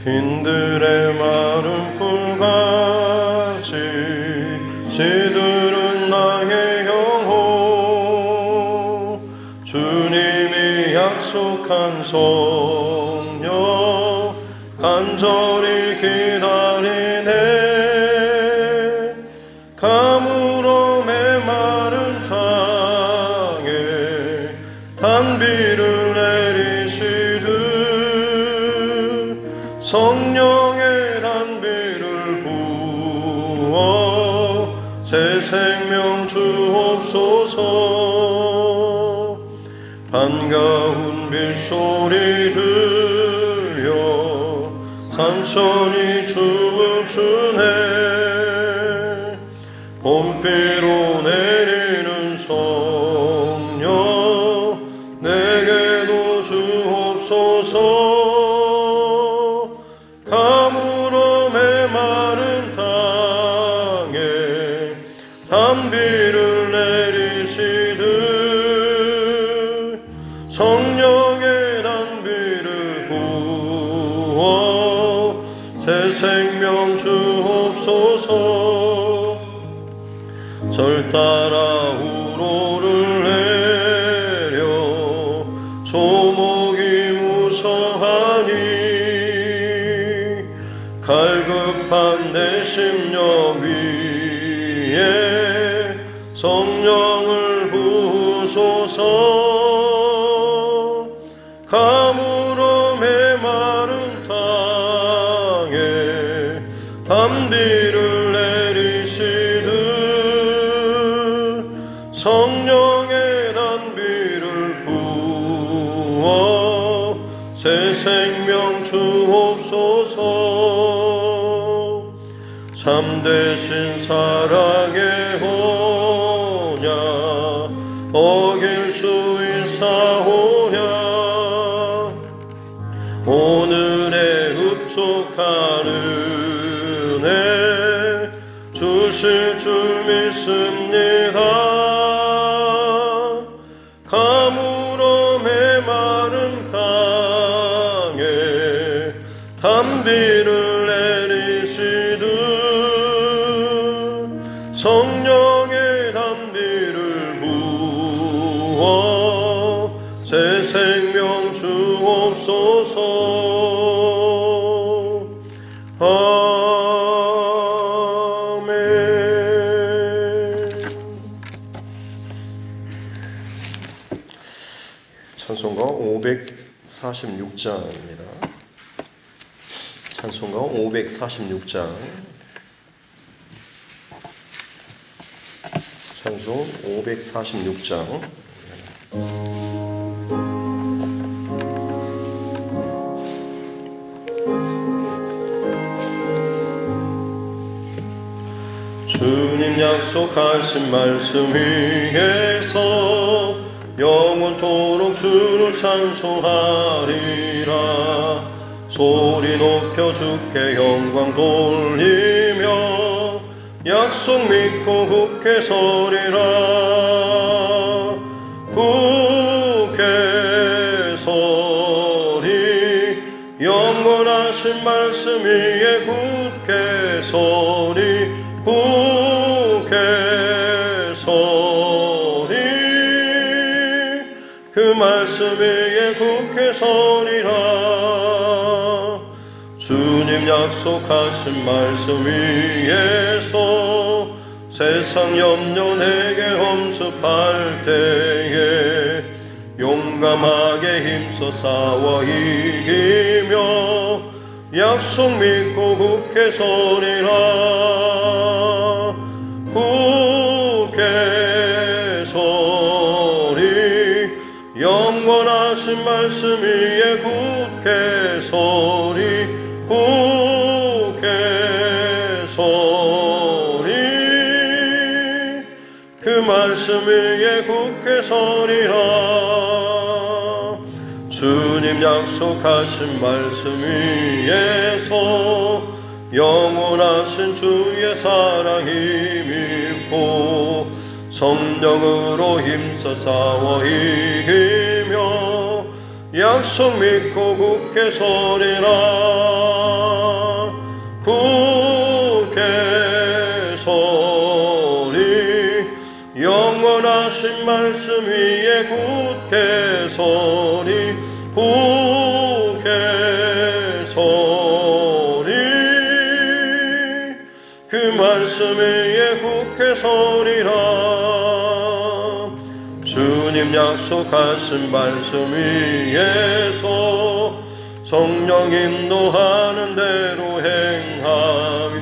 빈들의 마른 풀같이 시들은 나의 영혼, 주님이 약속한 성령 간절히 기다리네. 가물어 메마른 땅에 단비를 내리시듯 성령의 단비를 부어 새 생명 주옵소서. 반가운 빗소리 들려 산천이 춤을 추네. 봄비로 내리는 성령 내게도 주옵소서. 가물어 메마른 땅에 단비를 내리시듯 성령의 단비를 부어 새 생명 주옵소서. 절 따라 우로를 내려 조목이 무성하니 갈급한 내 심령 위에 성령을 부으소서. 가물어 메마른 땅에 단비를 내리시듯 성령의 단비를 부어 새 생명 주옵소서. 참되신 사랑의 언약 어길 수 있사오냐. 오늘의 흡족한 은혜 주실 줄 믿습니다. 가물어 메마른 땅에 단비를 내리시듯 성령의 단비를 부어 새 생명 주옵소서. 아멘. 찬송가 546장입니다. 찬송가 546장. 찬송 546장. 주님 약속하신 말씀 위에서 영원토록 주를 찬송하리라. 소리 높여 주께 영광 돌리며 약속 믿고 굳게 서리라. 굳게 서리 영원하신 말씀 위에 굳게 서리. 굳게 서리 그 말씀 위에 굳게 서리라. 주님 약속하신 말씀 위에서 세상 염려 내게 엄습할 때에 용감하게 힘써 싸워 이기며 약속 믿고 굳게 서리라. 굳게 서리 영원하신 말씀 위에 굳게 서리. 굳게 서리 그 말씀 위에 굳게 서리라. 주님 약속하신 말씀 위에서 영원하신 주의 사랑 힘입고 성령으로 힘써 싸워 이기며 약속 믿고 굳게 서리라. 굳게 서리 영원하신 말씀 위에 굳게 서리. 굳게 서리 그 말씀 위에 굳게 서리라. 주님 약속하신 말씀 위에서 성령 인도하는 대로 행하며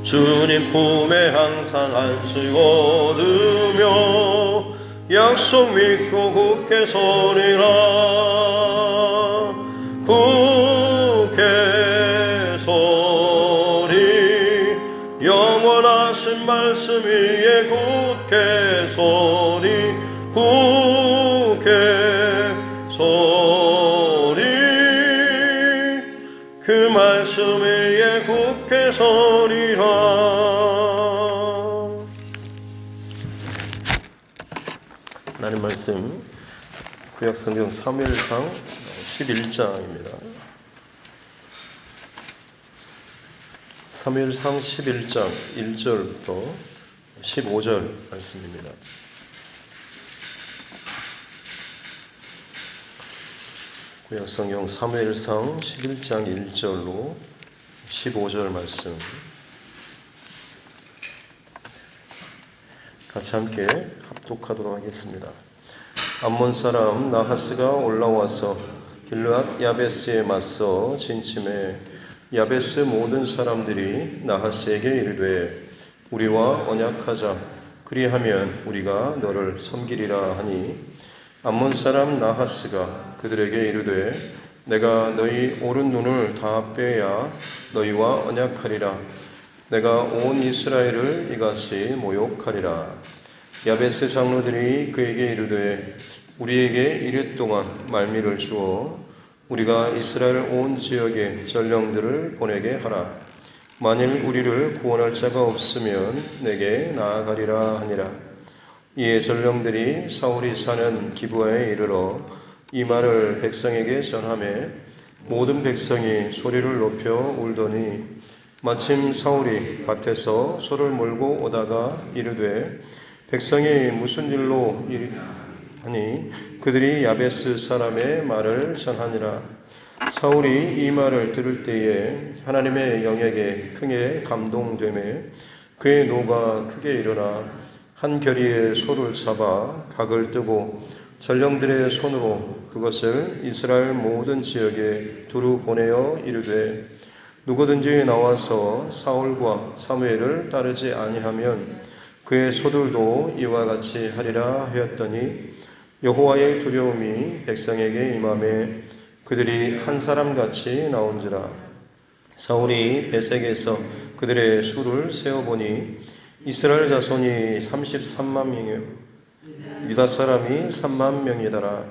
주님 품에 항상 안식 얻으며 약속 믿고 굳게 서리라. 굳게 서리 영원하신 말씀 위에 굳게 서리. 굳게 서리 그 말씀 위에 굳게 서리라. 하나님 말씀 구약성경 사무엘상 11장입니다. 사무엘상 11장 1절부터 15절 말씀입니다. 구약성경 사무엘상 11장 1절로 15절 말씀 같이 함께 합독하도록 하겠습니다. 암몬 사람 나하스가 올라와서 길르앗 야베스에 맞서 진침해 야베스 모든 사람들이 나하스에게 이르되 우리와 언약하자. 그리하면 우리가 너를 섬기리라 하니 암몬 사람 나하스가 그들에게 이르되 내가 너희 오른 눈을 다 빼야 너희와 언약하리라. 내가 온 이스라엘을 이같이 모욕하리라. 야베스 장로들이 그에게 이르되 우리에게 이랫동안 말미를 주어 우리가 이스라엘 온 지역에 전령들을 보내게 하라. 만일 우리를 구원할 자가 없으면 내게 나아가리라 하니라. 이에 전령들이 사울이 사는 기브아에 이르러 이 말을 백성에게 전하매 모든 백성이 소리를 높여 울더니 마침 사울이 밭에서 소를 몰고 오다가 이르되 백성이 무슨 일로 하니 그들이 야베스 사람의 말을 전하니라. 사울이 이 말을 들을 때에 하나님의 영에게 크게 감동되매 그의 노가 크게 일어나 한 겨리의 소를 잡아 각을 뜨고 전령들의 손으로 그것을 이스라엘 모든 지역에 두루 보내어 이르되 누구든지 나와서 사울과 사무엘을 따르지 아니하면 그의 소들도 이와 같이 하리라 하였더니 여호와의 두려움이 백성에게 임하매 그들이 한 사람같이 나온지라. 사울이 베색에서 그들의 수를 세어보니 이스라엘 자손이 33만 명이요 유다 사람이 3만 명이더라.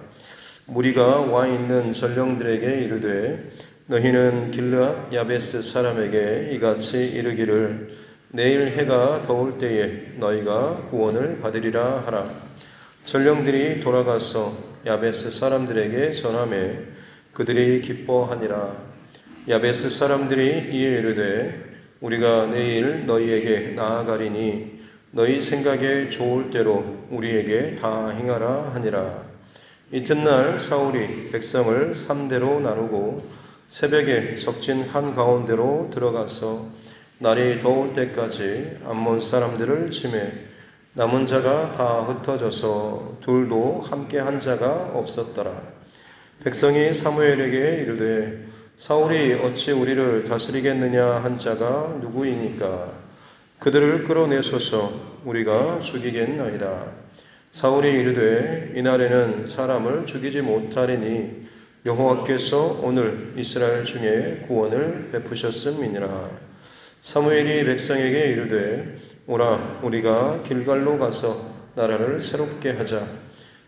무리가 와 있는 전령들에게 이르되 너희는 길르앗 야베스 사람에게 이같이 이르기를 내일 해가 더울 때에 너희가 구원을 받으리라 하라. 전령들이 돌아가서 야베스 사람들에게 전하매 그들이 기뻐하니라. 야베스 사람들이 이에 이르되 우리가 내일 너희에게 나아가리니 너희 생각에 좋을 대로 우리에게 다 행하라 하니라. 이튿날 사울이 백성을 3대로 나누고 새벽에 적진 한가운데로 들어가서 날이 더울 때까지 암몬 사람들을 치매 남은 자가 다 흩어져서 둘도 함께 한 자가 없었더라. 백성이 사무엘에게 이르되 사울이 어찌 우리를 다스리겠느냐 한 자가 누구이니까 그들을 끌어내소서 우리가 죽이겠나이다. 사울이 이르되 이날에는 사람을 죽이지 못하리니 여호와께서 오늘 이스라엘 중에 구원을 베푸셨음이니라. 사무엘이 백성에게 이르되 오라 우리가 길갈로 가서 나라를 새롭게 하자.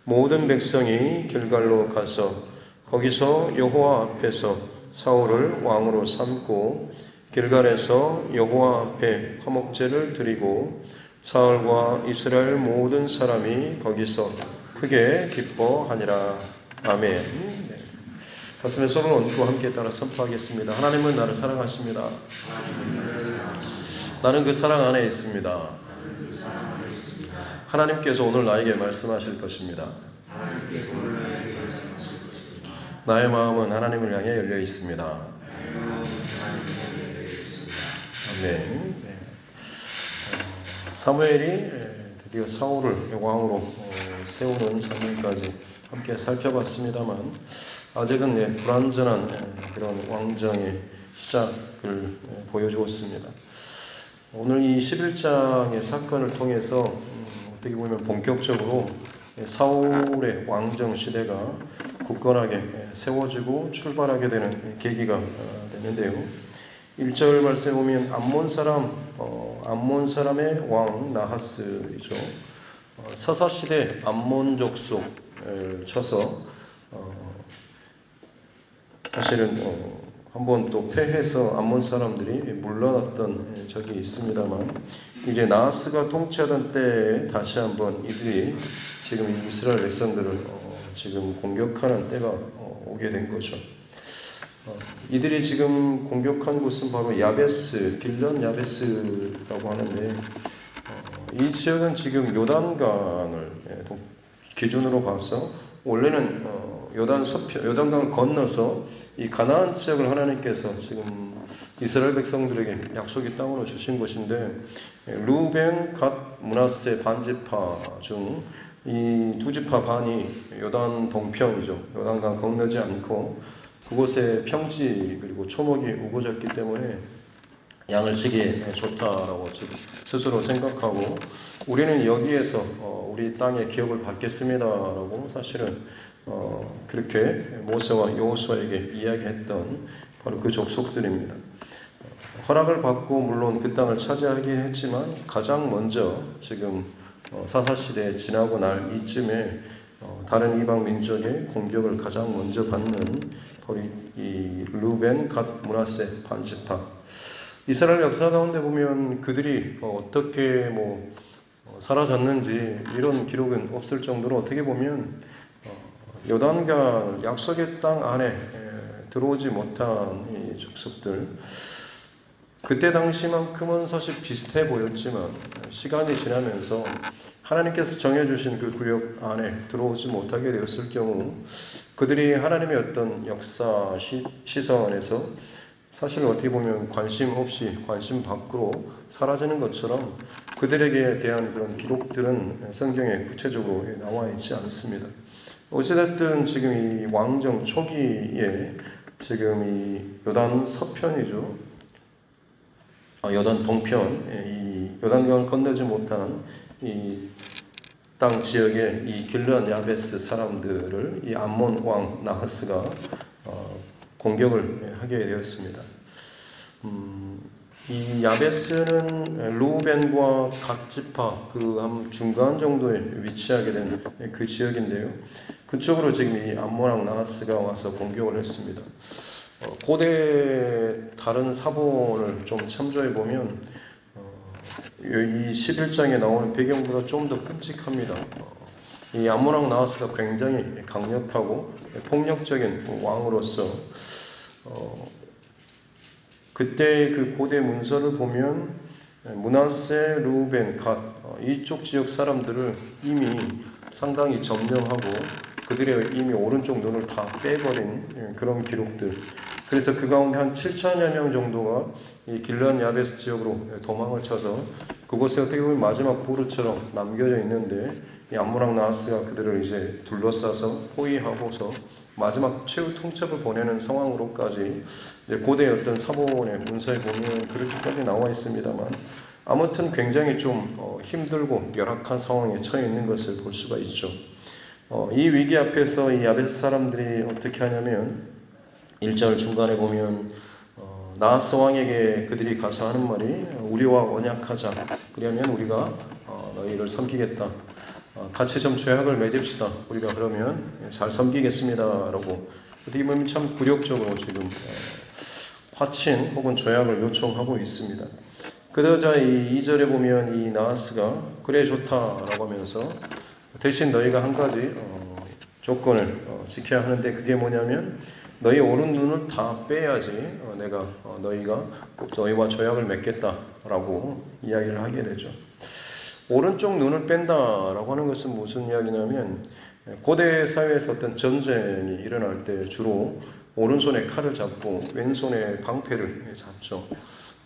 모든 백성이 길갈로 가서 거기서 여호와 앞에서 사울을 왕으로 삼고 길갈에서 여호와 앞에 화목제를 드리고 사울과 이스라엘 모든 사람이 거기서 크게 기뻐하니라. 아멘. 네. 가슴에 손을 얹고 함께 따라 선포하겠습니다. 하나님은 나를 사랑하십니다. 나는 그 사랑 안에 있습니다. 하나님께서 오늘 나에게 말씀하실 것입니다. 나의 마음은 하나님을 향해 열려 있습니다. 아멘. 사무엘이 드디어 사울을 왕으로 세우는 장면까지 함께 살펴봤습니다만 아직은 불완전한 그런 왕정의 시작을 보여주었습니다. 오늘 이 11장의 사건을 통해서 어떻게 보면 본격적으로 사울의 왕정 시대가 굳건하게 세워지고 출발하게 되는 계기가 되는데요. 1절 말씀에 보면 암몬 사람의 왕 나하스이죠. 사사시대 암몬 족속을 쳐서 사실은 한번 또 패해서 암몬 사람들이 물러났던 적이 있습니다만 이제 나하스가 통치하던 때에 다시 한번 이들이 지금 이스라엘 백성들을 지금 공격하는 때가 오게 된 거죠. 이들이 지금 공격한 곳은 바로 야베스, 길런 야베스라고 하는데 이 지역은 지금 요단강을 기준으로 봐서 원래는 요단강을 건너서 이 가나안 지역을 하나님께서 지금 이스라엘 백성들에게 약속의 땅으로 주신 것인데 루벤, 갓, 므낫세 반지파 중 이 두 지파 반이 요단 동편이죠. 요단강 건너지 않고 그곳에 평지 그리고 초목이 우거졌기 때문에 양을 치기에 좋다라고 스스로 생각하고 우리는 여기에서 우리 땅의 기업을 받겠습니다라고 사실은 그렇게 모세와 여호수아에게 이야기했던 바로 그 족속들입니다. 허락을 받고 물론 그 땅을 차지하긴 했지만 가장 먼저 지금 사사시대에 지나고 날 이쯤에 다른 이방 민족의 공격을 가장 먼저 받는 바로 이 루벤, 갓, 므낫세 반지파. 이스라엘 역사 가운데 보면 그들이 어떻게 사라졌는지 이런 기록은 없을 정도로 어떻게 보면 요단강 약속의 땅 안에 들어오지 못한 이 족속들 그때 당시만큼은 사실 비슷해 보였지만 시간이 지나면서 하나님께서 정해주신 그 구역 안에 들어오지 못하게 되었을 경우 그들이 하나님의 어떤 역사 시선에서 사실 어떻게 보면 관심 없이 관심 밖으로 사라지는 것처럼 그들에게 대한 그런 기록들은 성경에 구체적으로 나와 있지 않습니다. 어찌됐든 지금 이 왕정 초기에 지금 이 요단 서편이죠. 요단 동편, 이 요단강을 건너지 못한 이 땅 지역의 이 길르앗 야베스 사람들을 이 암몬 왕 나하스가 공격을 하게 되었습니다. 이 야베스는 루벤과 갓 지파 그 한 중간 정도에 위치하게 된 그 지역인데요. 그쪽으로 지금 이 암몬 왕 나하스가 와서 공격을 했습니다. 고대 다른 사본을 좀 참조해 보면 이 11장에 나오는 배경보다 좀 더 끔찍합니다. 이 암몬 왕 나하스가 굉장히 강력하고 폭력적인 왕으로서 그때 그 고대 문서를 보면 므낫세, 루벤, 갓 이쪽 지역 사람들을 이미 상당히 점령하고 그들의 이미 오른쪽 눈을 다 빼버린 그런 기록들. 그래서 그 가운데 한 7천여 명 정도가 이 길르앗 야베스 지역으로 도망을 쳐서 그곳에 어떻게 보면 마지막 보루처럼 남겨져 있는데 이 암몬 왕 나하스가 그들을 이제 둘러싸서 포위하고서 마지막 최후 통첩을 보내는 상황으로까지 이제 고대의 어떤 사본의 문서에 보면 그렇게까지 나와 있습니다만 아무튼 굉장히 좀 힘들고 열악한 상황에 처해 있는 것을 볼 수가 있죠. 이 위기 앞에서 이 야베스 사람들이 어떻게 하냐면 1절 중간에 보면 나하스 왕에게 그들이 가서 하는 말이 우리와 언약하자. 그러면 우리가 너희를 섬기겠다. 같이 좀 조약을 맺읍시다. 우리가 그러면 잘 섬기겠습니다. 라고 어떻게 보면 참 굴욕적으로 지금 화친 혹은 조약을 요청하고 있습니다. 그러자 이 2절에 보면 이 나하스가 그래 좋다라고 하면서 대신 너희가 한 가지 조건을 지켜야 하는데 그게 뭐냐면 너희 오른 눈을 다 빼야지 내가 너희가 너희와 조약을 맺겠다라고 이야기를 하게 되죠. 오른쪽 눈을 뺀다라고 하는 것은 무슨 이야기냐면 고대 사회에서 어떤 전쟁이 일어날 때 주로 오른손에 칼을 잡고 왼손에 방패를 잡죠.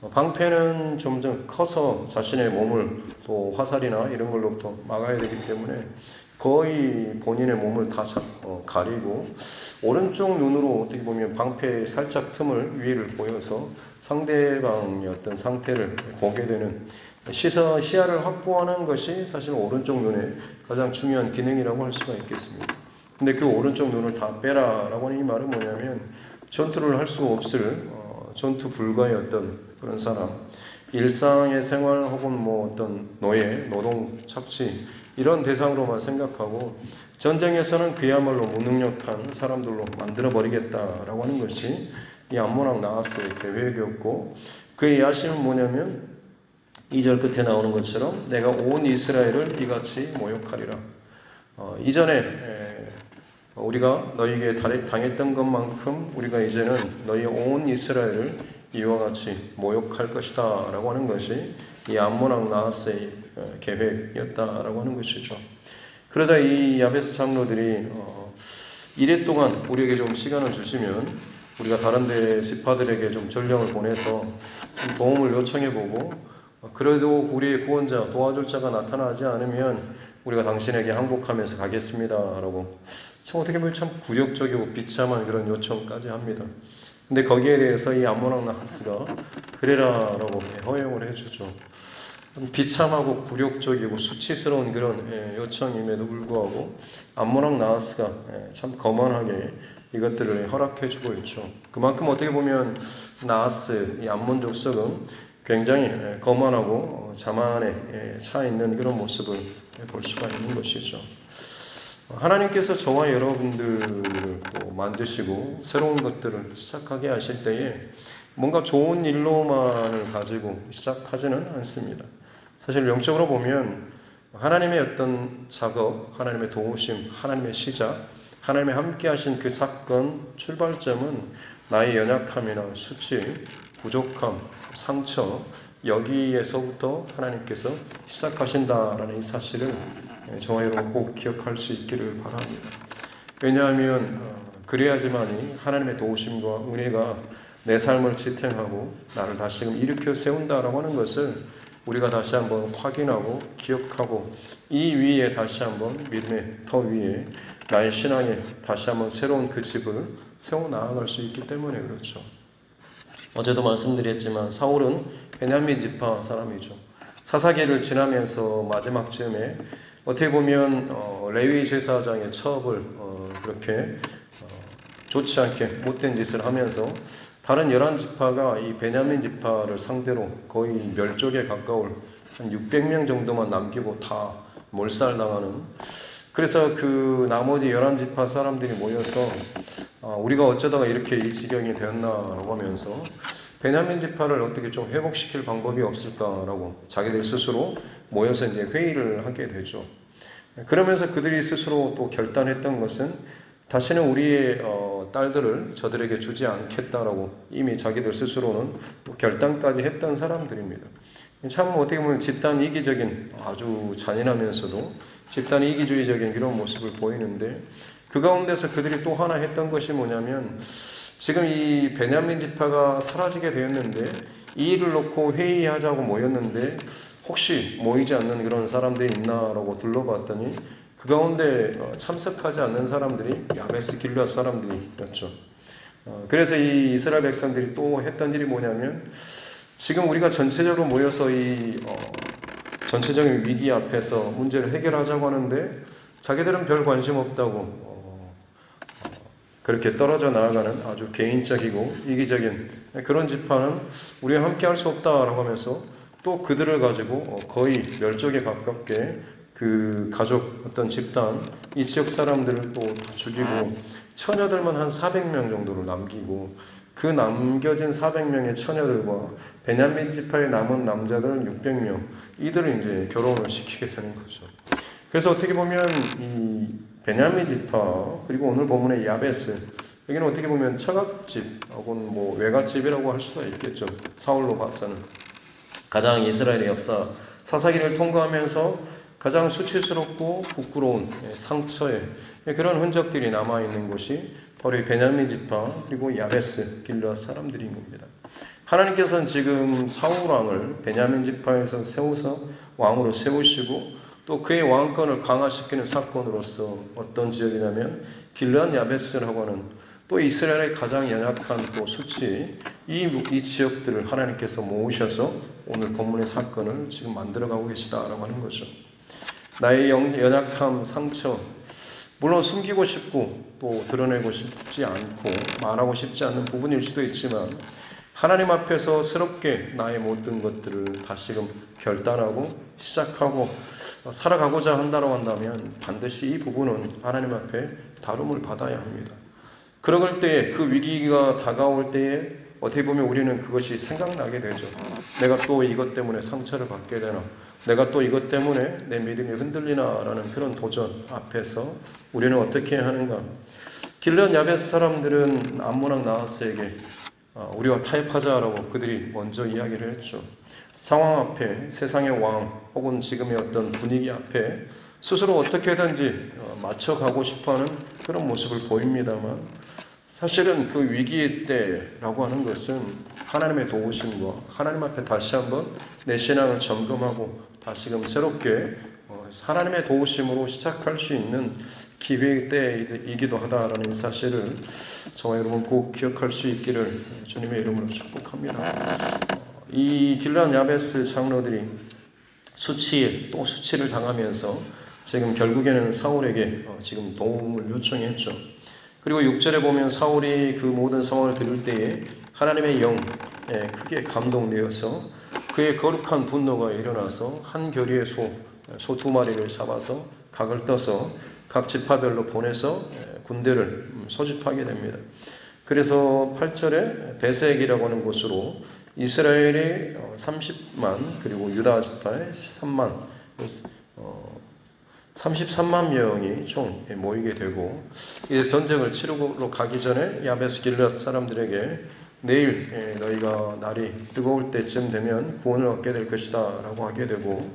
방패는 점점 커서 자신의 몸을 또 화살이나 이런 걸로부터 막아야 되기 때문에 거의 본인의 몸을 다 가리고 오른쪽 눈으로 어떻게 보면 방패의 살짝 틈을 위를 보여서 상대방의 어떤 상태를 보게 되는 시야를 확보하는 것이 사실 오른쪽 눈의 가장 중요한 기능이라고 할 수가 있겠습니다. 근데 그 오른쪽 눈을 다 빼라라고 하는 이 말은 뭐냐면 전투를 할 수 없을 전투 불가의 어떤 그런 사람, 일상의 생활 혹은 뭐 어떤 노예, 노동 착취 이런 대상으로만 생각하고 전쟁에서는 그야말로 무능력한 사람들로 만들어 버리겠다라고 하는 것이 이 암몬왕 나하스의 계획이었고 그의 야심은 뭐냐면 2절 끝에 나오는 것처럼 내가 온 이스라엘을 이같이 모욕하리라. 이전에 우리가 너희에게 당했던 것만큼 우리가 이제는 너희 온 이스라엘을 이와 같이 모욕할 것이다 라고 하는 것이 이 암몬왕 나하스의 계획이었다라고 하는 것이죠. 그러자 이 야베스 장로들이 이래 동안 우리에게 좀 시간을 주시면 우리가 다른 데 지파들에게 좀 전령을 보내서 좀 도움을 요청해보고 그래도 우리의 구원자 도와줄 자가 나타나지 않으면 우리가 당신에게 항복하면서 가겠습니다 라고 참 어떻게 보면 참 굴욕적이고 비참한 그런 요청까지 합니다. 근데 거기에 대해서 이 암몬왕 나하스가 그래라 라고 허용을 해주죠. 비참하고 굴욕적이고 수치스러운 그런 요청임에도 불구하고 암몬왕 나하스가 참 거만하게 이것들을 허락해주고 있죠. 그만큼 어떻게 보면 나하스, 이 암몬 족속은 굉장히 거만하고 자만에 차 있는 그런 모습을 볼 수가 있는 것이죠. 하나님께서 저와 여러분들을 또 만드시고 새로운 것들을 시작하게 하실 때에 뭔가 좋은 일로만을 가지고 시작하지는 않습니다. 사실 영적으로 보면 하나님의 어떤 작업, 하나님의 도우심, 하나님의 시작, 하나님의 함께 하신 그 사건 출발점은 나의 연약함이나 수치, 부족함, 상처 여기에서부터 하나님께서 시작하신다라는 이 사실을 저와 여러분 꼭 기억할 수 있기를 바랍니다. 왜냐하면 그래야지만이 하나님의 도우심과 은혜가 내 삶을 지탱하고 나를 다시금 일으켜 세운다라고 하는 것을 우리가 다시 한번 확인하고 기억하고 이 위에 다시 한번 믿음의 터 위에 나의 신앙에 다시 한번 새로운 그 집을 세워 나아갈 수 있기 때문에 그렇죠. 어제도 말씀드렸지만 사울은 베냐민 지파 사람이죠. 사사기를 지나면서 마지막 즈음에 어떻게 보면 레위 제사장의 첩을 그렇게 좋지 않게 못된 짓을 하면서 다른 11지파가 이 베냐민 지파를 상대로 거의 멸족에 가까울 한 600명 정도만 남기고 다 몰살당하는, 그래서 그 나머지 11지파 사람들이 모여서 우리가 어쩌다가 이렇게 이 지경이 되었나라고 하면서 베냐민 지파를 어떻게 좀 회복시킬 방법이 없을까라고 자기들 스스로 모여서 이제 회의를 하게 되죠. 그러면서 그들이 스스로 또 결단했던 것은 다시는 우리의 딸들을 저들에게 주지 않겠다라고 이미 자기들 스스로는 결단까지 했던 사람들입니다. 참 어떻게 보면 집단 이기적인, 아주 잔인하면서도 집단 이기주의적인 그런 모습을 보이는데, 그 가운데서 그들이 또 하나 했던 것이 뭐냐면, 지금 이 베냐민 지파가 사라지게 되었는데 이 일을 놓고 회의하자고 모였는데 혹시 모이지 않는 그런 사람들이 있나라고 둘러봤더니 그 가운데 참석하지 않는 사람들이 야베스 길앗 사람들이었죠. 그래서 이 이스라엘 백성들이 또 했던 일이 뭐냐면, 지금 우리가 전체적으로 모여서 이 전체적인 위기 앞에서 문제를 해결하자고 하는데 자기들은 별 관심 없다고 그렇게 떨어져 나아가는 아주 개인적이고 이기적인 그런 지파는 우리와 함께 할 수 없다라고 하면서 또 그들을 가지고 거의 멸족에 가깝게 그 가족 어떤 집단 이 지역 사람들을 또 다 죽이고 처녀들만 한 400명 정도를 남기고 그 남겨진 400명의 처녀들과 베냐민 지파의 남은 남자들 600명, 이들을 이제 결혼을 시키게 되는 거죠. 그래서 어떻게 보면 이 베냐민 지파, 그리고 오늘 본문의 야베스, 여기는 어떻게 보면 처갓집 혹은 뭐 외갓집이라고 할 수가 있겠죠. 사울로 봐서는 가장 이스라엘의 역사 사사기를 통과하면서 가장 수치스럽고 부끄러운 상처의 그런 흔적들이 남아있는 곳이 바로 이 베냐민 지파 그리고 야베스 길르앗 사람들인 겁니다. 하나님께서는 지금 사울 왕을 베냐민 지파에서 세워서 왕으로 세우시고 또 그의 왕권을 강화시키는 사건으로서 어떤 지역이냐면 길르앗 야베스라고 하는 또 이스라엘의 가장 연약한 또 수치 이 지역들을 하나님께서 모으셔서 오늘 본문의 사건을 지금 만들어가고 계시다라고 하는 거죠. 나의 연약함, 상처, 물론 숨기고 싶고 또 드러내고 싶지 않고 말하고 싶지 않은 부분일 수도 있지만 하나님 앞에서 새롭게 나의 모든 것들을 다시금 결단하고 시작하고 살아가고자 한다고 한다면 반드시 이 부분은 하나님 앞에 다룸을 받아야 합니다. 그럴 때에 그 위기가 다가올 때에 어떻게 보면 우리는 그것이 생각나게 되죠. 내가 또 이것 때문에 상처를 받게 되나, 내가 또 이것 때문에 내 믿음이 흔들리나 라는 그런 도전 앞에서 우리는 어떻게 해야 하는가. 길르앗 야베스 사람들은 암몬왕 나하스에게 우리와 타협하자라고 그들이 먼저 이야기를 했죠. 상황 앞에 세상의 왕 혹은 지금의 어떤 분위기 앞에 스스로 어떻게든지 맞춰가고 싶어하는 그런 모습을 보입니다만 사실은 그 위기의 때라고 하는 것은 하나님의 도우심과 하나님 앞에 다시 한번 내 신앙을 점검하고 다시금 새롭게 하나님의 도우심으로 시작할 수 있는 기회의 때이기도 하다라는 사실을 저와 여러분 꼭 기억할 수 있기를 주님의 이름으로 축복합니다. 이 길르앗 야베스 장로들이 수치에 또 수치를 당하면서 지금 결국에는 사울에게 지금 도움을 요청했죠. 그리고 6절에 보면 사울이 그 모든 상황을 들을 때에 하나님의 영에 크게 감동되어서 그의 거룩한 분노가 일어나서 한 결의의 소 2마리를 잡아서 각을 떠서 각 지파별로 보내서 군대를 소집하게 됩니다. 그래서 8절에 베색이라고 하는 곳으로 이스라엘의 30만 그리고 유다 지파의 33만 명이 총 모이게 되고 이제 전쟁을 치르러 가기 전에 야베스 길르앗 사람들에게 내일 너희가 날이 뜨거울 때쯤 되면 구원을 얻게 될 것이다 라고 하게 되고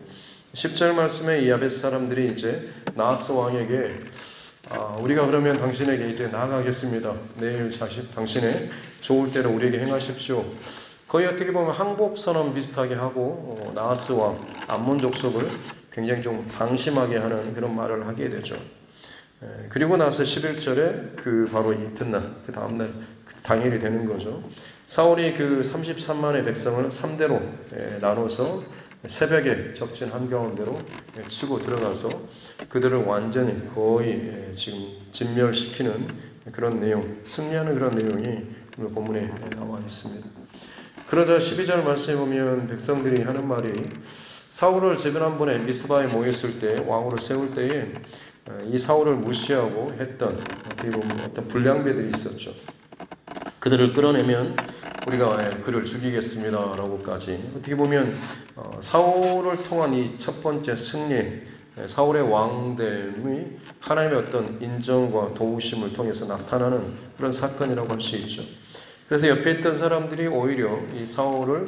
10절 말씀에 이 야베스 사람들이 이제 나하스 왕에게 우리가 그러면 당신에게 이제 나아가겠습니다. 내일 당신의 좋을 때를 우리에게 행하십시오. 거의 어떻게 보면 항복 선언 비슷하게 하고 나하스 왕 암몬 족속을 굉장히 좀 방심하게 하는 그런 말을 하게 되죠. 그리고 나서 11절에 그 바로 이튿날, 그 다음날, 그 당일이 되는 거죠. 사울이 그 33만의 백성을 3대로 나눠서 새벽에 적진 한가운데로 치고 들어가서 그들을 완전히 거의 지금 진멸시키는 그런 내용, 승리하는 그런 내용이 오늘 본문에 나와 있습니다. 그러자 12절 말씀에 보면 백성들이 하는 말이 사울을 지난번에 미스바에 모였을 때 왕으로 세울 때에 이 사울을 무시하고 했던 어떤 불량배들이 있었죠. 그들을 끌어내면 우리가 그를 죽이겠습니다라고까지 어떻게 보면 사울을 통한 이 첫 번째 승리, 사울의 왕됨이 하나님의 어떤 인정과 도우심을 통해서 나타나는 그런 사건이라고 할 수 있죠. 그래서 옆에 있던 사람들이 오히려 이 사울을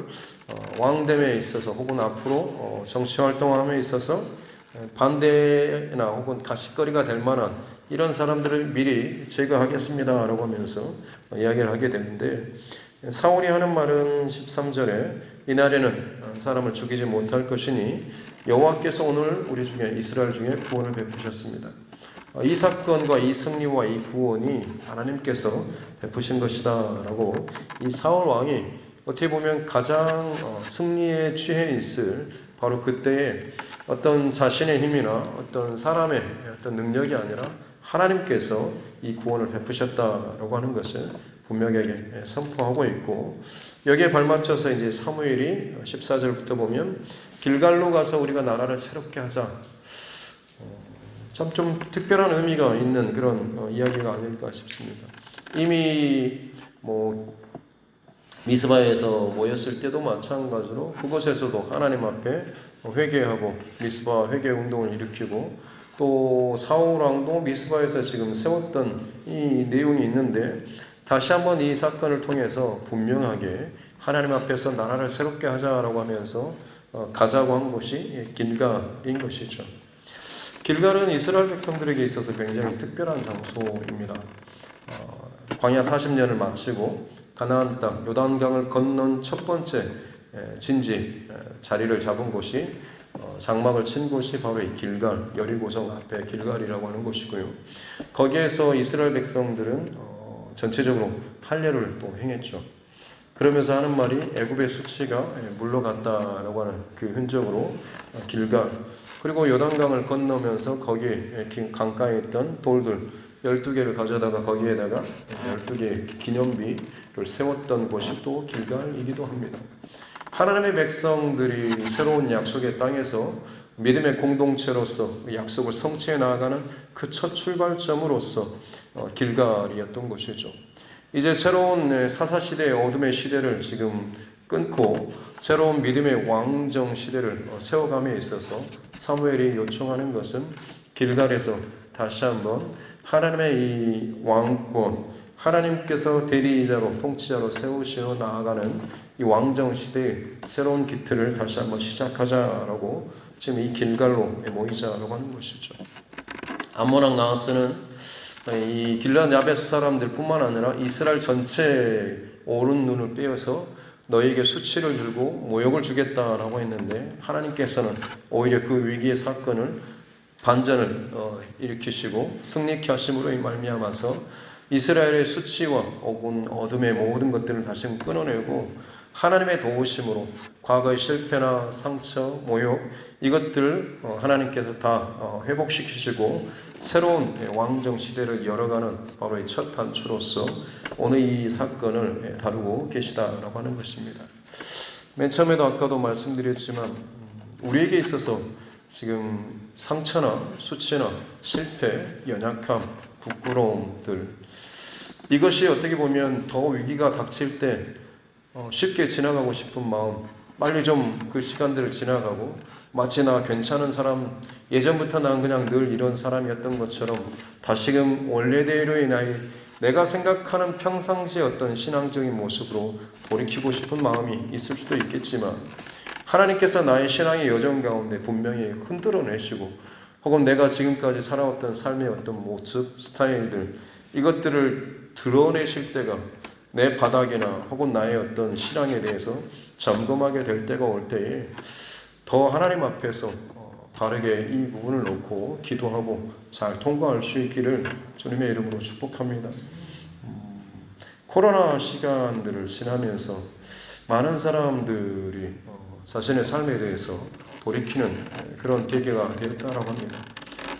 왕됨에 있어서 혹은 앞으로 정치활동함에 있어서 반대나 혹은 가시거리가 될 만한 이런 사람들을 미리 제거하겠습니다라고 하면서 이야기를 하게 되는데 사울이 하는 말은 13절에 이날에는 사람을 죽이지 못할 것이니 여호와께서 오늘 우리 중에 이스라엘 중에 구원을 베푸셨습니다. 이 사건과 이 승리와 이 구원이 하나님께서 베푸신 것이다 라고 이 사울 왕이 어떻게 보면 가장 승리에 취해 있을 바로 그때에 어떤 자신의 힘이나 어떤 사람의 어떤 능력이 아니라 하나님께서 이 구원을 베푸셨다라고 하는 것을 분명하게 선포하고 있고 여기에 발맞춰서 이제 사무엘이 14절부터 보면 길갈로 가서 우리가 나라를 새롭게 하자. 참 좀 특별한 의미가 있는 그런 이야기가 아닐까 싶습니다. 이미 미스바에서 모였을 때도 마찬가지로 그곳에서도 하나님 앞에 회개하고 미스바 회개 운동을 일으키고 또 사울왕도 미스바에서 지금 세웠던 이 내용이 있는데 다시 한번 이 사건을 통해서 분명하게 하나님 앞에서 나라를 새롭게 하자라고 하면서 가자고 한 곳이 길갈인 것이죠. 길갈은 이스라엘 백성들에게 있어서 굉장히 특별한 장소입니다. 광야 40년을 마치고 가나안 땅 요단강을 건넌 첫 번째 진지 자리를 잡은 곳이 장막을 친 곳이 바로 이 길갈, 여리고성 앞에 길갈이라고 하는 곳이고요. 거기에서 이스라엘 백성들은 전체적으로 할례를 또 행했죠. 그러면서 하는 말이 애굽의 수치가 물러갔다라고 하는 그 흔적으로 길갈, 그리고 요단강을 건너면서 거기에 강가에 있던 돌들 12개를 가져다가 거기에다가 12개의 기념비를 세웠던 곳이 또 길갈이기도 합니다. 하나님의 백성들이 새로운 약속의 땅에서 믿음의 공동체로서 약속을 성취해 나아가는 그 첫 출발점으로서 길갈이었던 것이죠. 이제 새로운 사사시대의 어둠의 시대를 지금 끊고 새로운 믿음의 왕정 시대를 세워감에 있어서 사무엘이 요청하는 것은 길갈에서 다시 한번 하나님의 이 왕권, 하나님께서 대리자로 통치자로 세우시어 나아가는 이 왕정 시대의 새로운 기틀을 다시 한번 시작하자라고 지금 이 길갈로 모이자라고 하는 것이죠. 암몬 왕 나하스는 이 길앗 야베스 사람들뿐만 아니라 이스라엘 전체에 오른 눈을 빼어서 너에게 수치를 들고 모욕을 주겠다라고 했는데 하나님께서는 오히려 그 위기의 사건을 반전을 일으키시고 승리케 하심으로 말미암아서 이스라엘의 수치와 어둠의 모든 것들을 다시 끊어내고 하나님의 도우심으로 과거의 실패나 상처, 모욕 이것들을 하나님께서 다 회복시키시고 새로운 왕정 시대를 열어가는 바로 이 첫 단추로서 오늘 이 사건을 다루고 계시다라고 하는 것입니다. 맨 처음에도 아까도 말씀드렸지만 우리에게 있어서 지금 상처나 수치나 실패, 연약함, 부끄러움들 이것이 어떻게 보면 더 위기가 닥칠 때 쉽게 지나가고 싶은 마음, 빨리 좀 그 시간들을 지나가고 마치 나 괜찮은 사람, 예전부터 난 그냥 늘 이런 사람이었던 것처럼 다시금 원래대로의 내가 생각하는 평상시의 어떤 신앙적인 모습으로 돌이키고 싶은 마음이 있을 수도 있겠지만 하나님께서 나의 신앙의 여정 가운데 분명히 흔들어내시고 혹은 내가 지금까지 살아왔던 삶의 어떤 모습, 스타일들 이것들을 드러내실 때가 내 바닥이나 혹은 나의 어떤 신앙에 대해서 점검하게 될 때가 올 때에 더 하나님 앞에서 바르게 이 부분을 놓고 기도하고 잘 통과할 수 있기를 주님의 이름으로 축복합니다. 코로나 시간들을 지나면서 많은 사람들이 자신의 삶에 대해서 돌이키는 그런 계기가 되었다라고 합니다.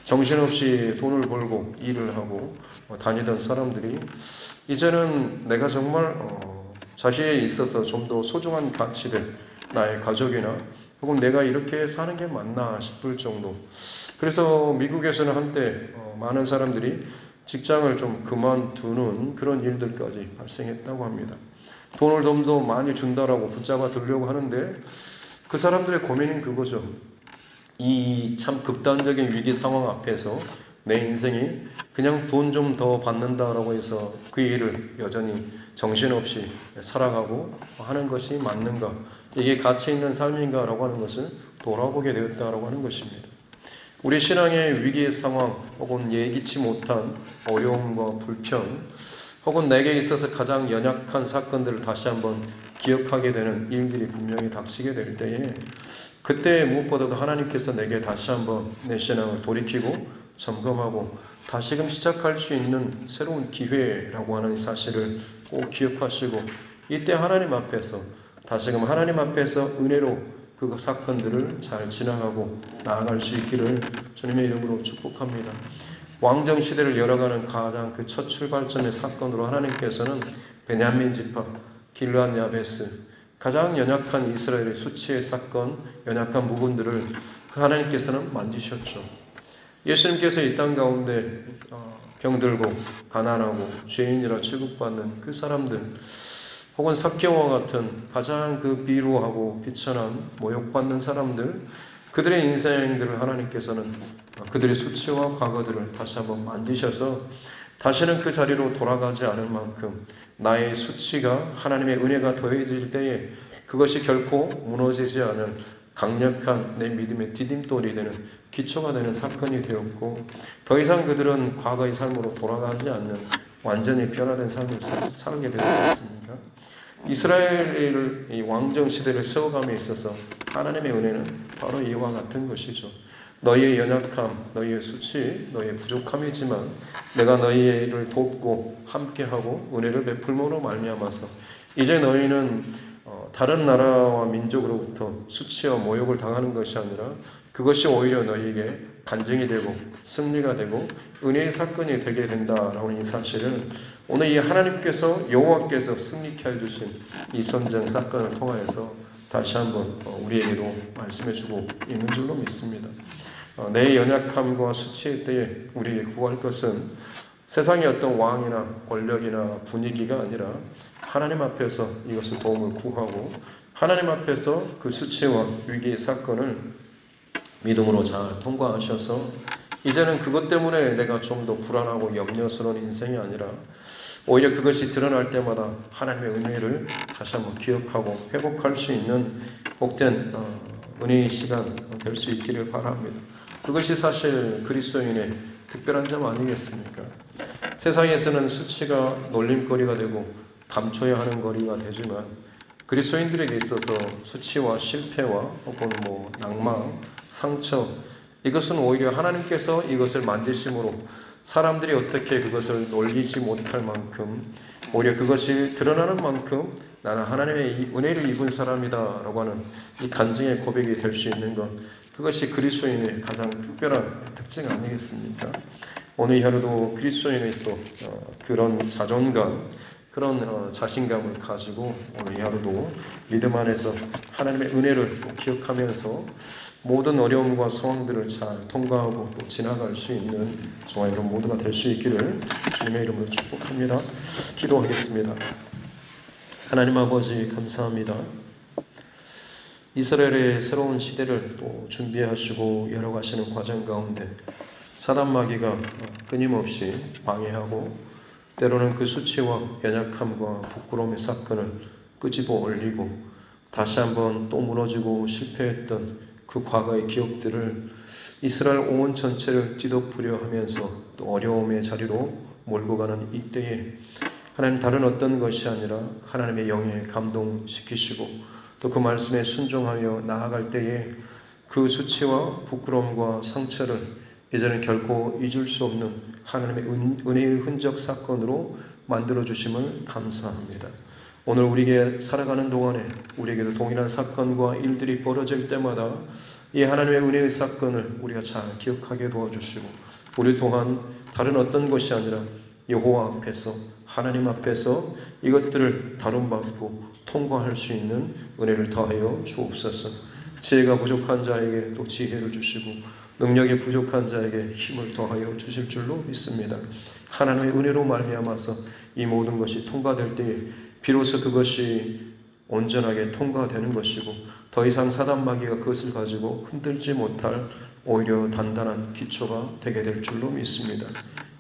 정신없이 돈을 벌고 일을 하고 다니던 사람들이 이제는 내가 정말 자기에 있어서 좀 더 소중한 가치들, 나의 가족이나 혹은 내가 이렇게 사는 게 맞나 싶을 정도. 그래서 미국에서는 한때 많은 사람들이 직장을 좀 그만두는 그런 일들까지 발생했다고 합니다. 돈을 좀 더 많이 준다라고 붙잡아 두려고 하는데 그 사람들의 고민은 그거죠. 이 참 극단적인 위기 상황 앞에서 내 인생이 그냥 돈 좀 더 받는다라고 해서 그 일을 여전히 정신없이 살아가고 하는 것이 맞는가? 이게 가치 있는 삶인가라고 하는 것을 돌아보게 되었다라고 하는 것입니다. 우리 신앙의 위기의 상황 혹은 예기치 못한 어려움과 불편 혹은 내게 있어서 가장 연약한 사건들을 다시 한번 기억하게 되는 일들이 분명히 닥치게 될 때에 그때 무엇보다도 하나님께서 내게 다시 한번 내 신앙을 돌이키고 점검하고 다시금 시작할 수 있는 새로운 기회라고 하는 사실을 꼭 기억하시고 이때 하나님 앞에서 다시금 하나님 앞에서 은혜로 그 사건들을 잘 지나가고 나아갈 수 있기를 주님의 이름으로 축복합니다. 왕정 시대를 열어가는 가장 그 첫 출발점의 사건으로 하나님께서는 베냐민 지파, 길앗 야베스 가장 연약한 이스라엘의 수치의 사건, 연약한 부분들을 하나님께서는 만지셨죠. 예수님께서 이 땅 가운데 병들고 가난하고 죄인이라 취급받는 그 사람들 혹은 삭개오와 같은 가장 그 비루하고 비천한 모욕받는 사람들, 그들의 인생들을 하나님께서는 그들의 수치와 과거들을 다시 한번 만드셔서 다시는 그 자리로 돌아가지 않을 만큼 나의 수치가 하나님의 은혜가 더해질 때에 그것이 결코 무너지지 않은 강력한 내 믿음의 디딤돌이 되는 기초가 되는 사건이 되었고, 더 이상 그들은 과거의 삶으로 돌아가지 않는 완전히 변화된 삶을 살게 되지 않습니까? 이스라엘을 이 왕정 시대를 세워감에 있어서 하나님의 은혜는 바로 이와 같은 것이죠. 너희의 연약함, 너희의 수치, 너희의 부족함이지만 내가 너희를 돕고 함께하고 은혜를 베풀므로 말미암아서 이제 너희는 다른 나라와 민족으로부터 수치와 모욕을 당하는 것이 아니라 그것이 오히려 너희에게 간증이 되고 승리가 되고 은혜의 사건이 되게 된다라고 이 사실을 오늘 이 하나님께서 여호와께서 승리케 해주신 이 전쟁 사건을 통하여서 다시 한번 우리에게도 말씀해주고 있는 줄로 믿습니다. 내 연약함과 수치의 때에 우리에게 구할 것은 세상의 어떤 왕이나 권력이나 분위기가 아니라 하나님 앞에서 이것을 도움을 구하고 하나님 앞에서 그 수치와 위기의 사건을 믿음으로 잘 통과하셔서 이제는 그것 때문에 내가 좀 더 불안하고 염려스러운 인생이 아니라 오히려 그것이 드러날 때마다 하나님의 은혜를 다시 한번 기억하고 회복할 수 있는 복된 은혜의 시간 될 수 있기를 바랍니다. 그것이 사실 그리스도인의 특별한 점 아니겠습니까? 세상에서는 수치가 놀림거리가 되고 감춰야 하는 거리가 되지만 그리스도인들에게 있어서 수치와 실패와 혹은 낭망, 상처, 이것은 오히려 하나님께서 이것을 만드심으로 사람들이 어떻게 그것을 놀리지 못할 만큼 오히려 그것이 드러나는 만큼 나는 하나님의 이 은혜를 입은 사람이다라고 하는 이 간증의 고백이 될 수 있는 것, 그것이 그리스도인의 가장 특별한 특징 아니겠습니까? 오늘 이 하루도 그리스도인에서 그런 자존감, 그런 자신감을 가지고 오늘 이 하루도 믿음 안에서 하나님의 은혜를 기억하면서 모든 어려움과 상황들을 잘 통과하고 또 지나갈 수 있는 저와 여러분 모두가 될 수 있기를 주님의 이름으로 축복합니다. 기도하겠습니다. 하나님 아버지 감사합니다. 이스라엘의 새로운 시대를 또 준비하시고 열어가시는 과정 가운데 사단 마귀가 끊임없이 방해하고 때로는 그 수치와 연약함과 부끄러움의 사건을 끄집어 올리고 다시 한번 또 무너지고 실패했던 그 과거의 기억들을 이스라엘 온 전체를 뒤덮으려 하면서 또 어려움의 자리로 몰고 가는 이때에 하나님 다른 어떤 것이 아니라 하나님의 영에 감동시키시고 또 그 말씀에 순종하며 나아갈 때에 그 수치와 부끄러움과 상처를 이제는 결코 잊을 수 없는 하나님의 은혜의 흔적 사건으로 만들어주심을 감사합니다. 오늘 우리에게 살아가는 동안에 우리에게도 동일한 사건과 일들이 벌어질 때마다 이 하나님의 은혜의 사건을 우리가 잘 기억하게 도와주시고 우리 또한 다른 어떤 것이 아니라 여호와 앞에서 하나님 앞에서 이것들을 다룬받고 통과할 수 있는 은혜를 더하여 주옵소서. 지혜가 부족한 자에게 또 지혜를 주시고 능력이 부족한 자에게 힘을 더하여 주실 줄로 믿습니다. 하나님의 은혜로 말미암아서 이 모든 것이 통과될 때에 비로소 그것이 온전하게 통과되는 것이고 더 이상 사단 마귀가 그것을 가지고 흔들지 못할 오히려 단단한 기초가 되게 될 줄로 믿습니다.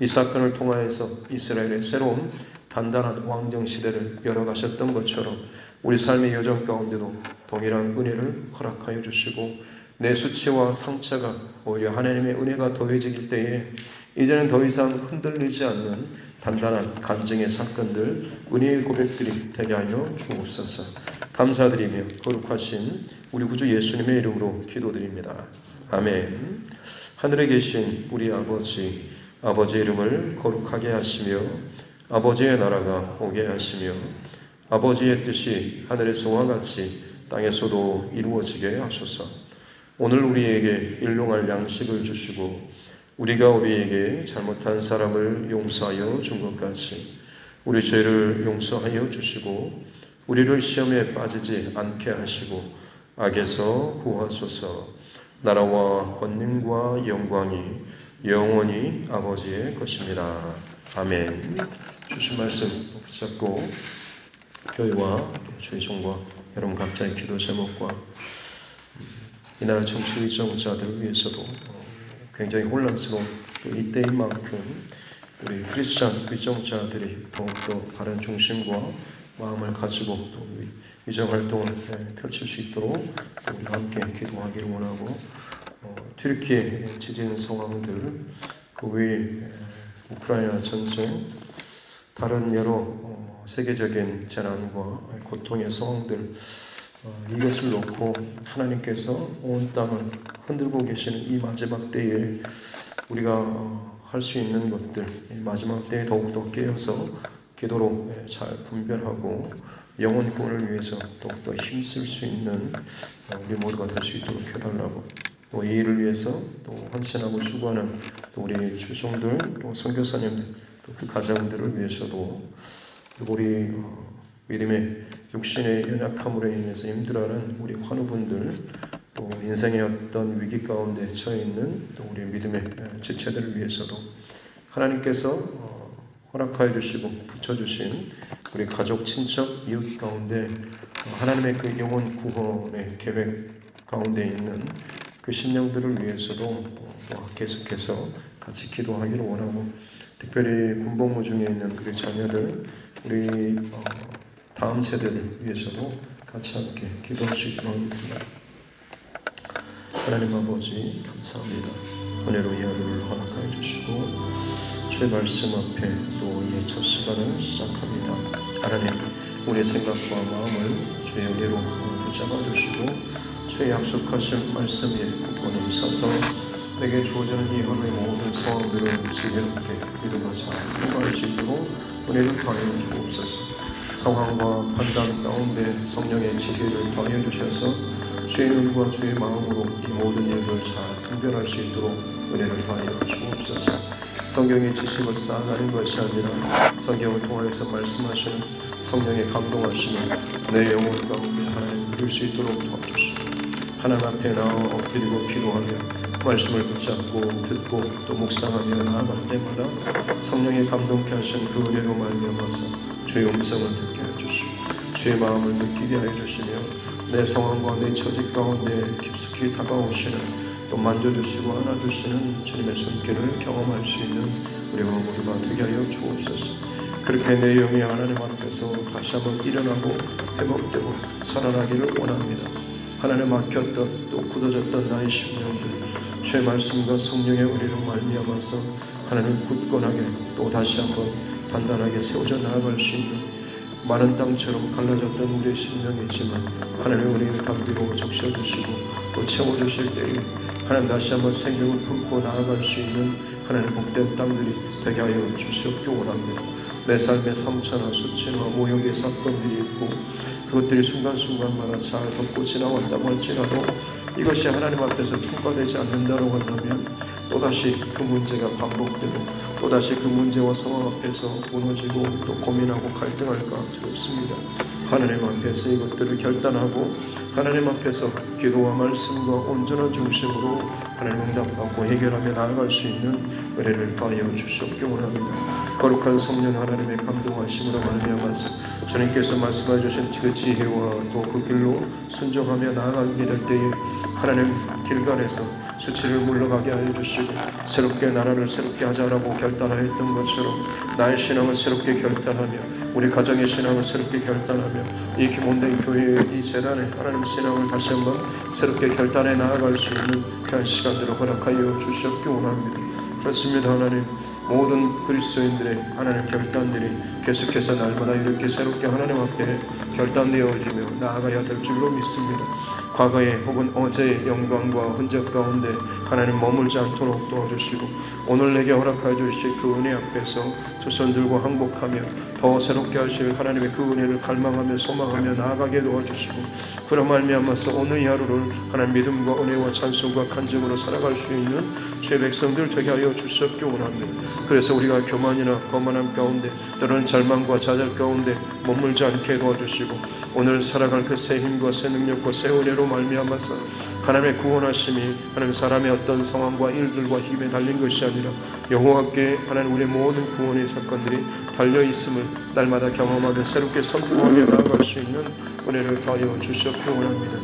이 사건을 통하여서 이스라엘의 새로운 단단한 왕정 시대를 열어가셨던 것처럼 우리 삶의 여정 가운데도 동일한 은혜를 허락하여 주시고 내 수치와 상처가 오히려 하나님의 은혜가 더해질 때에 이제는 더 이상 흔들리지 않는 단단한 간증의 사건들, 은혜의 고백들이 되게 하여 주옵소서. 감사드리며 거룩하신 우리 구주 예수님의 이름으로 기도드립니다. 아멘. 하늘에 계신 우리 아버지, 아버지의 이름을 거룩하게 하시며 아버지의 나라가 오게 하시며 아버지의 뜻이 하늘에서와 같이 땅에서도 이루어지게 하소서. 오늘 우리에게 일용할 양식을 주시고 우리가 우리에게 잘못한 사람을 용서하여 준 것 같이 우리 죄를 용서하여 주시고 우리를 시험에 빠지지 않게 하시고 악에서 구하소서. 나라와 권능과 영광이 영원히 아버지의 것입니다. 아멘. 주신 말씀 붙잡고 교회와 주의 종과 여러분 각자의 기도 제목과 이 나라 정치 의정자들을 위해서도 굉장히 혼란스러운 이때인 만큼 우리 크리스찬 의정자들이 더욱더 바른 중심과 마음을 가지고 또 의정 활동을 펼칠 수 있도록 우리 함께 기도하기를 원하고, 튀르키예 지진 상황들, 그 외에 우크라이나 전쟁, 다른 여러 세계적인 재난과 고통의 상황들, 이것을 놓고 하나님께서 온 땅을 흔들고 계시는 이 마지막 때에 우리가 할 수 있는 것들, 이 마지막 때에 더욱더 깨어서 기도로 잘 분별하고 영혼 구원을 위해서 더욱더 힘쓸 수 있는 우리 모두가 될 수 있도록 해달라고, 또 이 일을 위해서 또 헌신하고 수고하는 또 우리 주종들, 또 선교사님들, 또 그 가정들을 위해서도, 그리고 우리 믿음의 육신의 연약함으로 인해서 힘들어하는 우리 환우분들, 또 인생의 어떤 위기 가운데 처해 있는 또 우리 믿음의 지체들을 위해서도 하나님께서 허락하여 주시고 붙여주신 우리 가족, 친척, 이웃 가운데 하나님의 그 영혼 구원의 계획 가운데 있는 그 심령들을 위해서도 계속해서 같이 기도하기를 원하고, 특별히 군복무 중에 있는 우리 자녀들, 우리 다음 세대를 위해서도 같이 함께 기도할 수 있도록 하겠습니다. 하나님 아버지 감사합니다. 은혜로 이 하루를 허락하여 주시고 주의 말씀 앞에 또 이 첫 시간을 시작합니다. 하나님, 우리의 생각과 마음을 주의 은혜로 붙잡아 주시고 주의 약속하신 말씀에 굳건히 서서 내게 주어지는 이 하루의 모든 상황들을 지혜롭게 믿음으로 잘 통과할 수 있도록 은혜를 더하여 주옵소서. 상황과 판단 가운데 성령의 지혜를 더하여 주셔서 주의 눈과 주의 마음으로 이 모든 일을 잘 분별할 수 있도록 은혜를 더하여 주옵소서. 성경의 지식을 쌓아가는 것이 아니라 성경을 통하여서 말씀하시는 성령의 감동하시는 내 영혼 가운데 하나님 누릴 수 있도록 도와주시고, 하나님 앞에 나와 엎드리고 기도하며 말씀을 붙잡고 듣고 또 묵상하며 나아갈 때마다 성령의 감동케 하신 그 은혜로 말미암아서 주의 음성을 듣게 해주시고 주의 마음을 느끼게 해주시며 내 상황과 내 처지 가운데 깊숙이 다가오시는, 또 만져주시고 안아주시는 주님의 손길을 경험할 수 있는 우리가 모두가 되게 하여 주옵소서. 그렇게 내 영이 하나님 앞에서 다시 한번 일어나고 회복되고 살아나기를 원합니다. 하나님 막혔던 또 굳어졌던 나의 심령들 주의 말씀과 성령의 은혜로 말미암아서 하나님 굳건하게 또 다시 한번 단단하게 세워져 나아갈 수 있는, 마른 땅처럼 갈라졌던 우리의 심령이지만 하나님의 은혜의 담비로 적셔주시고 또 채워주실 때에 하나님 다시 한번 생명을 품고 나아갈 수 있는 하나님 복된 땅들이 되게 하여 주시옵기 원합니다. 내 삶의 상처나 수치나 모욕의 사건들이 있고 그것들이 순간순간마다 잘 덮고 지나왔다고 할지라도 이것이 하나님 앞에서 통과되지 않는다고 한다면 또다시 그 문제가 반복되고 또다시 그 문제와 상황 앞에서 무너지고 또 고민하고 갈등할까 두렵습니다. 하나님 앞에서 이것들을 결단하고 하나님 앞에서 기도와 말씀과 온전한 중심으로 하나님 응답받고 해결하며 나아갈 수 있는 은혜를 더하여 주시옵기 원합니다. 거룩한 성령 하나님의 감동하심으로 말미암아서 주님께서 말씀해 주신 그 지혜와 또 그 길로 순종하며 나아가게 될 때에 하나님 길간에서 수치를 물러가게 하여 주시고 새롭게 나라를 새롭게 하자라고 결단하였던 것처럼 나의 신앙을 새롭게 결단하며 우리 가정의 신앙을 새롭게 결단하며 이 기몬된 교회의 이 재단의 하나님 신앙을 다시 한번 새롭게 결단해 나아갈 수 있는 그런 시간들을 허락하여 주시옵기 원합니다. 그렇습니다. 하나님, 모든 그리스도인들의 하나님 결단들이 계속해서 날마다 이렇게 새롭게 하나님 앞에 결단되어지며 나아가야 될 줄로 믿습니다. 과거의 혹은 어제의 영광과 흔적 가운데 하나님 머물지 않도록 도와주시고 오늘 내게 허락하여 주실 그 은혜 앞에서 두 손 들고 항복하며 더 새롭게 하실 하나님의 그 은혜를 갈망하며 소망하며 나아가게 도와주시고 그런 말미암아서 오늘 이 하루를 하나님 믿음과 은혜와 찬송과 간증으로 살아갈 수 있는 주의 백성들 되게 하여 주시옵기 원합니다. 그래서 우리가 교만이나 거만함 가운데 때로는 절망과 좌절 가운데 머물지 않게 도와주시고 오늘 살아갈 그 새 힘과 새 능력과 새 은혜로 말미암아서 하나님의 구원하심이 하나님 사람의 어떤 상황과 일들과 힘에 달린 것이 아니라 여호와께 하나님 우리의 모든 구원의 사건들이 달려있음을 날마다 경험하며 새롭게 선포하며 나아갈 수 있는 은혜를 더하여 주시옵기 원합니다.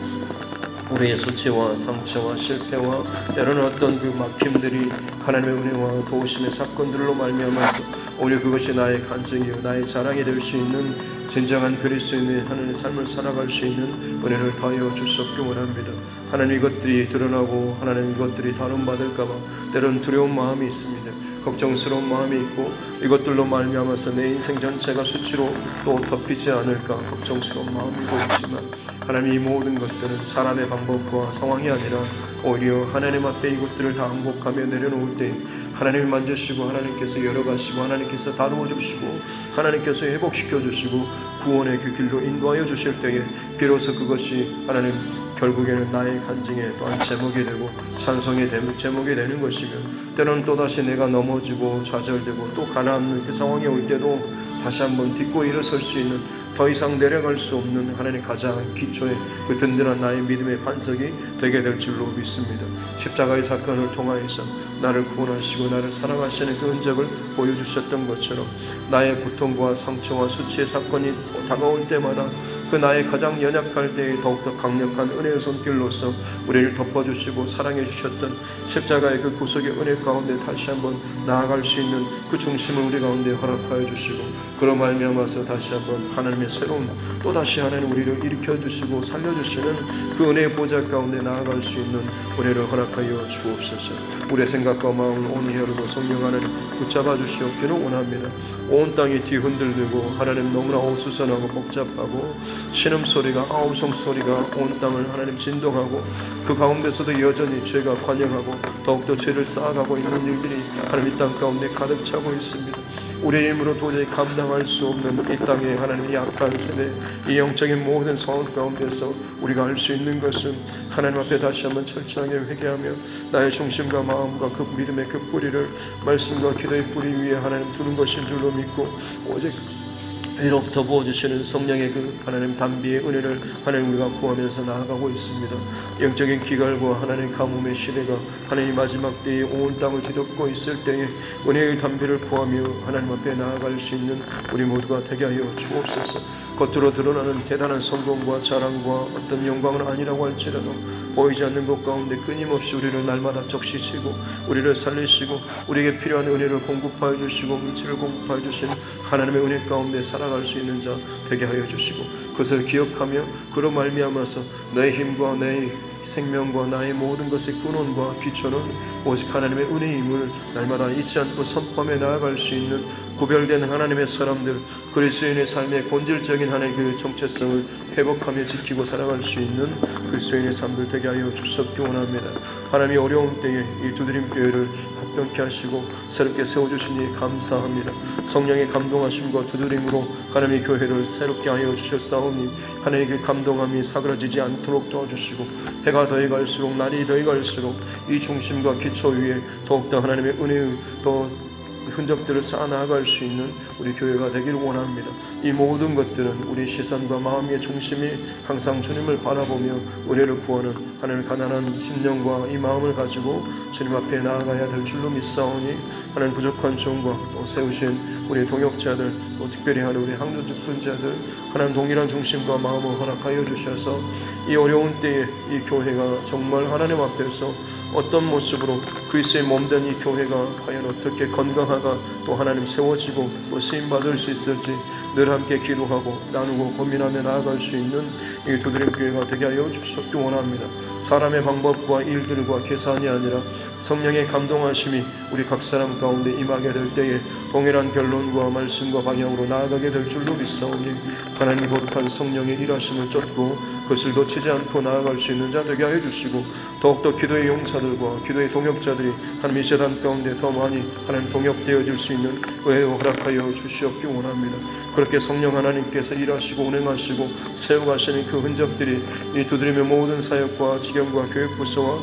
우리의 수치와 상처와 실패와 때로는 어떤 그 막힘들이 하나님의 은혜와 도우심의 사건들로 말미암아서 오히려 그것이 나의 간증이요 나의 자랑이 될 수 있는 진정한 그리스도인의 하나님의 삶을 살아갈 수 있는 은혜를 더하여 주시옵기 원합니다. 하나님 이것들이 드러나고 하나님 이것들이 다룬받을까봐 때로는 두려운 마음이 있습니다. 걱정스러운 마음이 있고 이것들로 말미암아서 내 인생 전체가 수치로 또 덮이지 않을까 걱정스러운 마음이 보이지만 하나님 이 모든 것들은 사람의 방법과 상황이 아니라 오히려 하나님 앞에 이것들을 다 항복하며 내려놓을 때 하나님이 만지시고 하나님께서 열어가시고 하나님께서 다루어 주시고 하나님께서 회복시켜 주시고 구원의 그 길로 인도하여 주실 때에 비로소 그것이 하나님 결국에는 나의 간증의 또한 제목이 되고 찬송의 제목이 되는 것이며 때로는 또다시 내가 넘어지고 좌절되고 또 가라앉는 그 상황이 올 때도 다시 한번 딛고 일어설 수 있는 더 이상 내려갈 수 없는 하나님 가장 기초의 그 든든한 나의 믿음의 반석이 되게 될 줄로 믿습니다. 십자가의 사건을 통하여서 나를 구원하시고 나를 사랑하시는 그 흔적을 보여주셨던 것처럼 나의 고통과 상처와 수치의 사건이 다가올 때마다 그 나의 가장 연약할 때에 더욱더 강력한 은혜의 손길로서 우리를 덮어주시고 사랑해 주셨던 십자가의 그 구속의 은혜 가운데 다시 한번 나아갈 수 있는 그 중심을 우리 가운데 허락하여 주시고 그로 말미암아서 다시 한번 하나님의 새로운 또다시 하나님 우리를 일으켜 주시고 살려주시는 그 은혜의 보좌 가운데 나아갈 수 있는 은혜를 허락하여 주옵소서. 우리의 생각과 마음을 온히 열고 성령 하나님 붙잡아 주시옵기를 원합니다. 온 땅이 뒤흔들리고 하나님 너무나 어수선하고 복잡하고 신음소리가 아우성소리가 온 땅을 하나님 진동하고 그 가운데서도 여전히 죄가 관영하고 더욱더 죄를 쌓아가고 있는 일들이 하나님 이 땅 가운데 가득 차고 있습니다. 우리의 힘으로 도저히 감당할 수 없는 이 땅의 하나님의 약한 세대 이 영적인 모든 상황 가운데서 우리가 할 수 있는 것은 하나님 앞에 다시 한번 철저하게 회개하며 나의 중심과 마음과 그 믿음의 그 뿌리를 말씀과 기도의 뿌리 위에 하나님 두는 것인 줄로 믿고 오직 위로부터 부어주시는 성령의 그 하나님 담비의 은혜를 하나님 우리가 구하면서 나아가고 있습니다. 영적인 기갈과 하나님 가뭄의 시대가 하나님 마지막 때에 온 땅을 뒤덮고 있을 때에 은혜의 담비를 구하며 하나님 앞에 나아갈 수 있는 우리 모두가 되게 하여 주옵소서. 겉으로 드러나는 대단한 성공과 자랑과 어떤 영광은 아니라고 할지라도 보이지 않는 것 가운데 끊임없이 우리를 날마다 적시시고 우리를 살리시고 우리에게 필요한 은혜를 공급하여 주시고 물질을 공급하여 주신 하나님의 은혜 가운데 살아갈 수 있는 자 되게 하여 주시고 그것을 기억하며 그로 말미암아서 내 힘과 내 생명과 나의 모든 것의 근원과 기초는 오직 하나님의 은혜임을 날마다 잊지 않고 선포하며 나아갈 수 있는 구별된 하나님의 사람들 그리스도인의 삶의 본질적인 하나님의 그 정체성을 회복하며 지키고 살아갈 수 있는 그리스도인의 삶들 되게 하여 주시옵기 원합니다. 하나님이 어려운 때에 이 두드림 교회를 합병케 하시고 새롭게 세워주시니 감사합니다. 성령의 감동하심과 두드림으로 하나님의 교회를 새롭게 하여 주셨사오니 하나님의 그 감동함이 사그라지지 않도록 도와주시고 해가 더해갈수록 날이 더해갈수록 이 중심과 기초 위에 더욱더 하나님의 은혜의 더 흔적들을 쌓아나갈 수 있는 우리 교회가 되기를 원합니다. 이 모든 것들은 우리 시선과 마음의 중심이 항상 주님을 바라보며 은혜를 구하는 하나님의 가난한 심령과 이 마음을 가지고 주님 앞에 나아가야 될 줄로 믿사오니 하나님 부족한 종과 또 세우신 우리 동역자들 또 특별히 하는 우리 항조직분자들 하나님 동일한 중심과 마음을 허락하여 주셔서 이 어려운 때에 이 교회가 정말 하나님 앞에서 어떤 모습으로 그리스도의 몸된 이 교회가 과연 어떻게 건강하가 또 하나님 세워지고 또 쓰임받을 수 있을지 늘 함께 기도하고 나누고 고민하며 나아갈 수 있는 이 두드림 교회가 되게 하여 주시옵기 원합니다. 사람의 방법과 일들과 계산이 아니라 성령의 감동하심이 우리 각 사람 가운데 임하게 될 때에 동일한 결론과 말씀과 방향으로 나아가게 될 줄로 믿사오니 하나님 거룩한 성령의 일하심을 쫓고 그것을 놓치지 않고 나아갈 수 있는 자 되게 하여 주시고 더욱더 기도의 용사들과 기도의 동역자들이 하나님 이 재단 가운데 더 많이 하나님 동역되어질 수 있는 은혜를 허락하여 주시옵기 원합니다. 그렇게 성령 하나님께서 일하시고 운행하시고 세워가시는 그 흔적들이 이 두드림의 모든 사역과 지경과 교육부서와